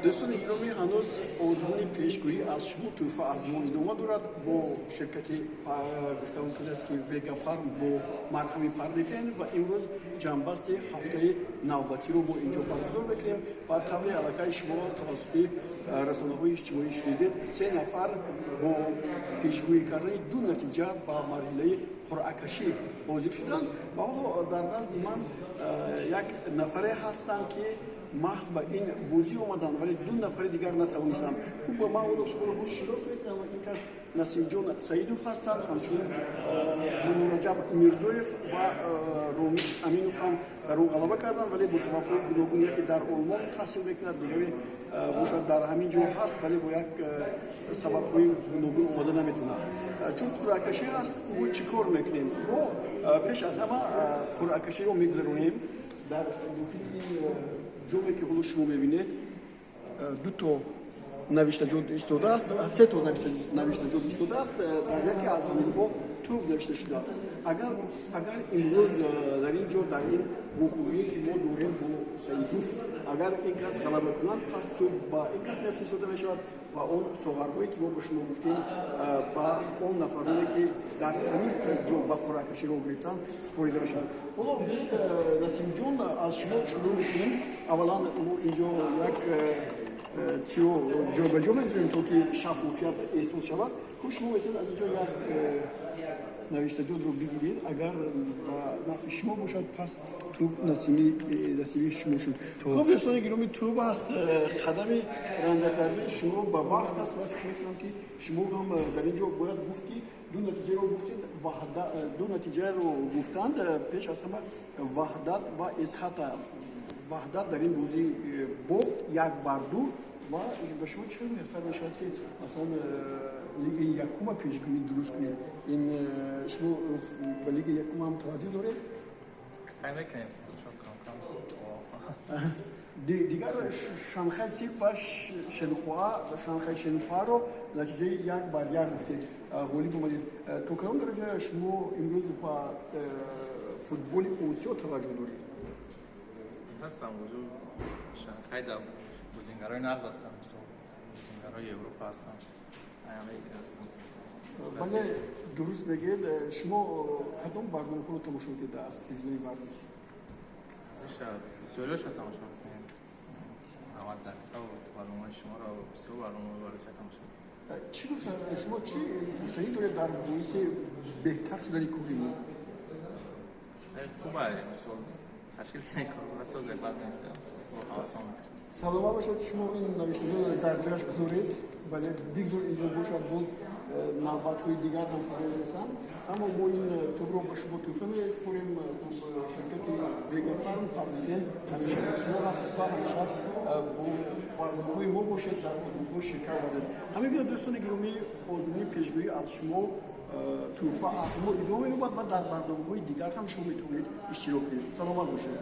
دوستان گرامی هنوز آزمون پیشگویی از شما توفه از ما ادامه دارد با شرکت گفتم که است که ویگا فارم با مرهم پردیفین و امروز جنبست هفته نوبتی رو با اینجا برگزار بکنیم و طبعا علاقه شما توسط رسانه‌های اجتماعی شنیدید 3 نفر با پیشگویی کردن دو نتیجه با مرحله قرعه‌کشی حاضر شدند و در نزد من یک نفره هستند که محض به این بازی اومدن ولی دو نفر دیگر نتوانستند. خوب با ما اولو شما رو شناس میکنم و این کس نسیم جان سعیدوف هستند، همچنین رجب میرزویف و رومیش امینوف هم در اون غلبه کردن ولی با سبب‌های گوناگون یکی در آلمان تحصیل میکند دیگری باشد در همین جا هست ولی با یک سبب‌های گوناگون اومده نمیتونه. چون قرعه‌کشی هست ما چیکار میکنیم؟ ما پیش از همه قرعه‌کشی رو میگذرونیم در جوری که حالا شما میبینید دو تا نوشته جود ایستاده است، 3 تا نوشته جود ایستاده است، در یکی از همینها توپ نوشته شده است. اگر امروز در اینجا در این گفتگویی که ما داریم با سعیدوف اگر این کس غلبه کنند پس توپ با این کس نفرستاده میشود و اون سوغرهایی که ما به شما گفتیم و اون نفرانی که در این جا با قرعه‌کشی رو گرفتن سپریده میشن. حالا نسیم جان از شما شروع میکنیم. اولا ما اینجا یک چی رو جابجا می‌کنیم تا که شفافیت احساس شود. شما مثلا از اینجا یک نوشته جود رو بگیرید اگر نفع شما باشد پس توپ نصیبی شما شد. خب دوستان گرامی توپ است قدم رنده کرده شما به وقت است و فکر میکنم که شما هم در اینجا باید گفت که دو نتیجه رو گفتید دو نتیجه رو گفتند پیش از همه وحدت و اسخط. وحدت در این بازی با یک بر دو و به شما چه میرسد میشود که مثلا لیگ یکم پیشگویی درست کنید. این شما به لیگ یکم هم توجه دارید؟ خیلی کنیم دیگر شانخای سیپ و شانخای شنخوا رو نتیجه 1 بر 1 گفتید غالی بمانید. تو کدام درجه شما امروز با فوتبال آسیا توجه دارید؟ هستم وجود شانخای در بزرگرای نقد هستم، بزرگرای اروپا هستم، امریکا هستم. بله درست بگید شما کدام برنامه رو تماشا کردید از تلویزیون ورزش؟ ازش بسیاری شد تماشا میکنیم 90 دقیقه و برنامه شما را بسیار برنامه ورزش تماشا میکنیم. چی گفتن شما چی گفتنی دارید در باعث بهتر شدن کوریمو؟ خوبه مثلا تشکیل کنید کار بسیار زیبا نیست با حواسان سلامت باشد. شما این نوشته رو در جاش بذارید بله بگذار اینجا باشد باز نوبت‌های دیگر هم فرای رسن اما ما این توپ رو به شما توفه می‌سپاریم. شرکت ویگا فارم پردیفین همیشه با شما هست و همیشه با برنامه‌های ما باشد در آزمون‌ها شرکت کنید. همین دوستان گرامی آزمون پیشگویی از شما توفه از ما ادامه می‌یابد و در برنامه‌های دیگر هم شما می‌تونید اشتراک کنید. سلامت باشید.